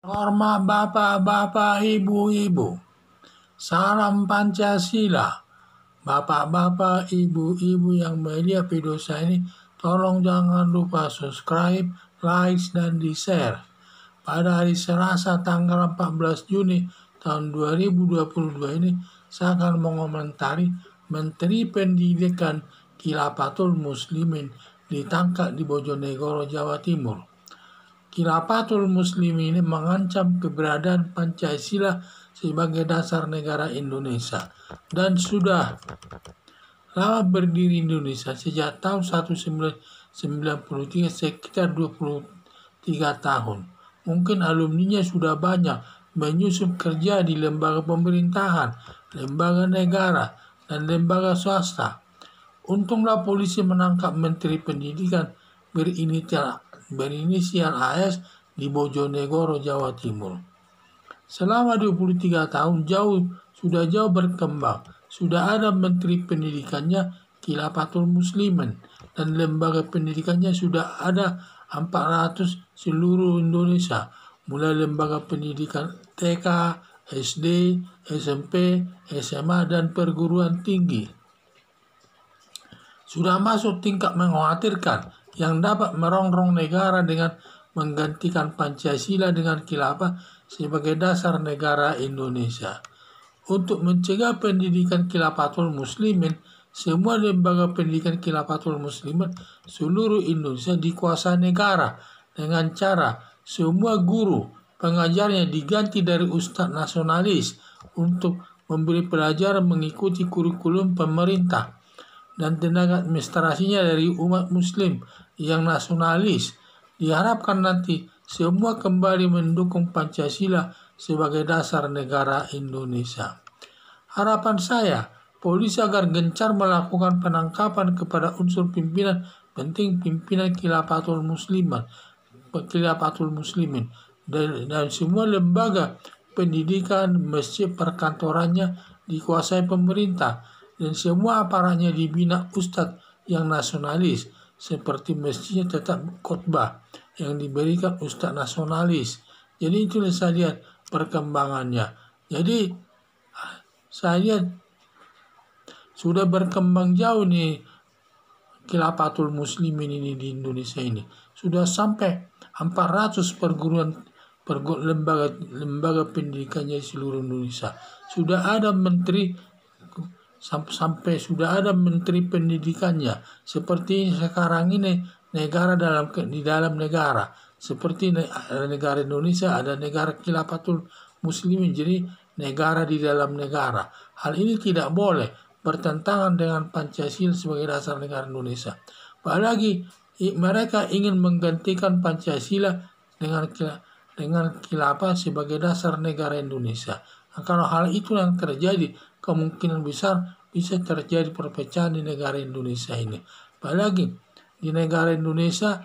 Hormat bapak-bapak, ibu-ibu. Salam Pancasila. Bapak-bapak, ibu-ibu yang melihat video saya ini, tolong jangan lupa subscribe, like, dan di-share. Pada hari Selasa tanggal 14 Juni tahun 2022 ini, saya akan mengomentari Menteri Pendidikan Khilafatul Muslimin ditangkap di Bojonegoro, Jawa Timur. Khilafatul Muslimin ini mengancam keberadaan Pancasila sebagai dasar negara Indonesia dan sudah lama berdiri Indonesia sejak tahun 1993, sekitar 23 tahun. Mungkin alumninya sudah banyak menyusup kerja di lembaga pemerintahan, lembaga negara, dan lembaga swasta. Untunglah polisi menangkap Menteri Pendidikan berinisial AS di Bojonegoro, Jawa Timur. Selama 23 tahun sudah jauh berkembang. Sudah ada Menteri Pendidikannya Khilafatul Muslimin dan lembaga pendidikannya sudah ada 400 seluruh Indonesia. Mulai lembaga pendidikan TK, SD, SMP, SMA, dan perguruan tinggi. Sudah masuk tingkat mengkhawatirkan yang dapat merongrong negara dengan menggantikan Pancasila dengan khilafah sebagai dasar negara Indonesia. Untuk mencegah pendidikan Khilafatul Muslimin, semua lembaga pendidikan Khilafatul Muslimin seluruh Indonesia dikuasai negara dengan cara semua guru pengajarnya diganti dari ustadz nasionalis untuk memberi pelajaran mengikuti kurikulum pemerintah dan tenaga administrasinya dari umat muslim yang nasionalis. Diharapkan nanti semua kembali mendukung Pancasila sebagai dasar negara Indonesia. Harapan saya, polisi agar gencar melakukan penangkapan kepada unsur pimpinan Khilafatul Muslimin dan semua lembaga pendidikan, masjid, perkantorannya dikuasai pemerintah dan semua aparatnya dibina ustadz yang nasionalis, seperti masjidnya tetap khotbah yang diberikan ustadz nasionalis. Jadi itulah saya lihat perkembangannya. Jadi saya lihat sudah berkembang jauh nih Khilafatul Muslimin ini di Indonesia ini. Sudah sampai 400 lembaga pendidikannya di seluruh Indonesia. Sudah ada sampai sudah ada menteri pendidikannya, seperti sekarang ini negara di dalam negara, seperti negara Indonesia ada negara Khilafatul Muslimin, jadi negara di dalam negara. Hal ini tidak boleh bertentangan dengan Pancasila sebagai dasar negara Indonesia. Apalagi mereka ingin menggantikan Pancasila dengan khilafah sebagai dasar negara Indonesia. Nah, kalau hal itu yang terjadi, kemungkinan besar bisa terjadi perpecahan di negara Indonesia ini. Apalagi di negara Indonesia,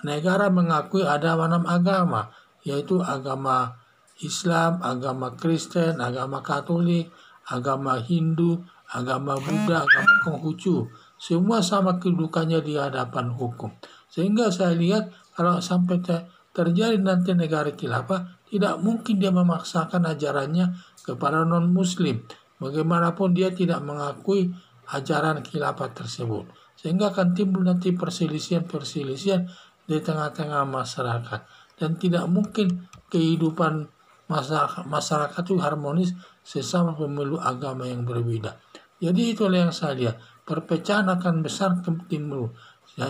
negara mengakui ada 6 agama, yaitu agama Islam, agama Kristen, agama Katolik, agama Hindu, agama Buddha, agama Konghucu. Semua sama kedudukannya di hadapan hukum. Sehingga saya lihat kalau sampai terjadi nanti negara khilafah, tidak mungkin dia memaksakan ajarannya kepada non-muslim. Bagaimanapun dia tidak mengakui ajaran khilafah tersebut. Sehingga akan timbul nanti perselisihan di tengah-tengah masyarakat. Dan tidak mungkin kehidupan masyarakat itu harmonis sesama pemeluk agama yang berbeda. Jadi itulah yang saya lihat. Perpecahan akan besar timbul.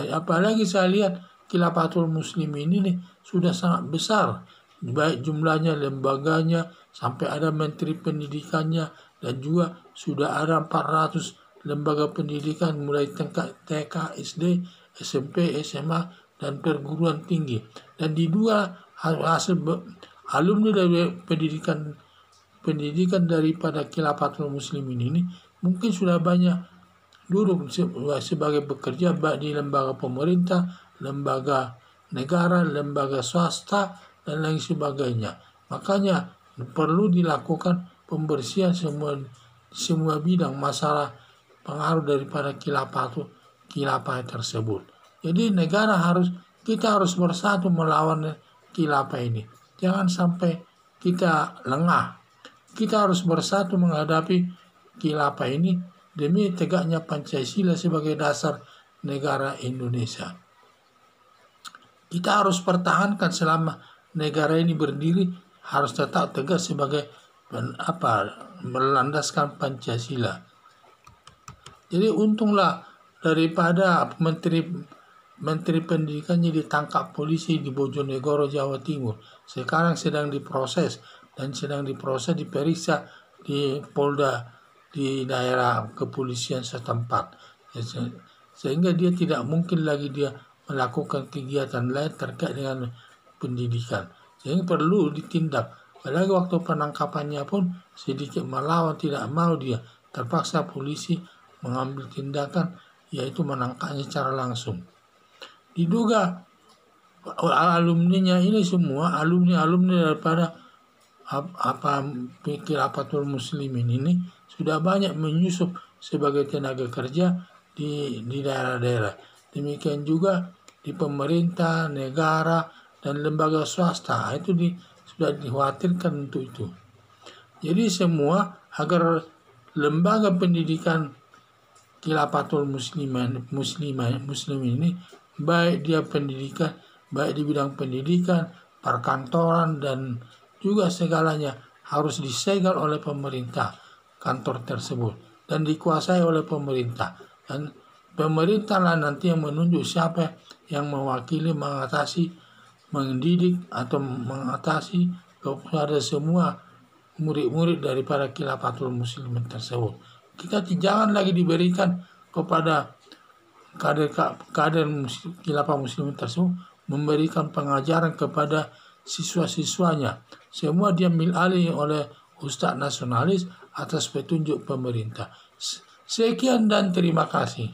Apalagi saya lihat Khilafatul Muslimin ini sudah sangat besar, baik jumlahnya, lembaganya, sampai ada menteri pendidikannya, dan juga sudah ada 400 lembaga pendidikan mulai tingkat TK, SD, SMP, SMA, dan perguruan tinggi. Dan di dua hasil alumni dari pendidikan daripada Khilafatul Muslimin ini mungkin sudah banyak duduk sebagai bekerja baik di lembaga pemerintah, lembaga negara, lembaga swasta, dan lain sebagainya. Makanya perlu dilakukan pembersihan semua bidang masalah pengaruh daripada khilafah tersebut. Jadi kita harus bersatu melawan khilafah ini. jangan sampai kita lengah. Kita harus bersatu menghadapi khilafah ini demi tegaknya Pancasila sebagai dasar negara Indonesia. Kita harus pertahankan selama negara ini berdiri, harus tetap tegas sebagai melandaskan Pancasila. Jadi untunglah daripada Menteri Pendidikannya ditangkap polisi di Bojonegoro, Jawa Timur. Sekarang sedang diproses diperiksa di Polda di daerah kepolisian setempat. Sehingga dia tidak mungkin lagi dia melakukan kegiatan lain terkait dengan pendidikan. Sehingga perlu ditindak. Apalagi waktu penangkapannya pun sedikit melawan, tidak mau dia. Terpaksa polisi mengambil tindakan, yaitu menangkapnya secara langsung. Diduga alumninya ini semua, alumni daripada Khilafatul Muslimin ini sudah banyak menyusup sebagai tenaga kerja di daerah-daerah. Demikian juga di pemerintah, negara, dan lembaga swasta. Itu sudah dikhawatirkan untuk itu. Jadi semua agar lembaga pendidikan Khilafatul Muslimin ini, baik dia pendidikan, baik di bidang pendidikan, perkantoran, dan juga segalanya harus disegel oleh pemerintah kantor tersebut dan dikuasai oleh pemerintah. Dan pemerintah lah nanti yang menunjuk siapa yang mewakili mendidik atau mengatasi kepada semua murid-murid daripada Khilafatul Muslimin tersebut. Kita jangan lagi diberikan kepada kader Khilafah Muslimin tersebut memberikan pengajaran kepada siswa-siswanya. Semua diambil alih oleh ustadz nasionalis atas petunjuk pemerintah. Sekian dan terima kasih.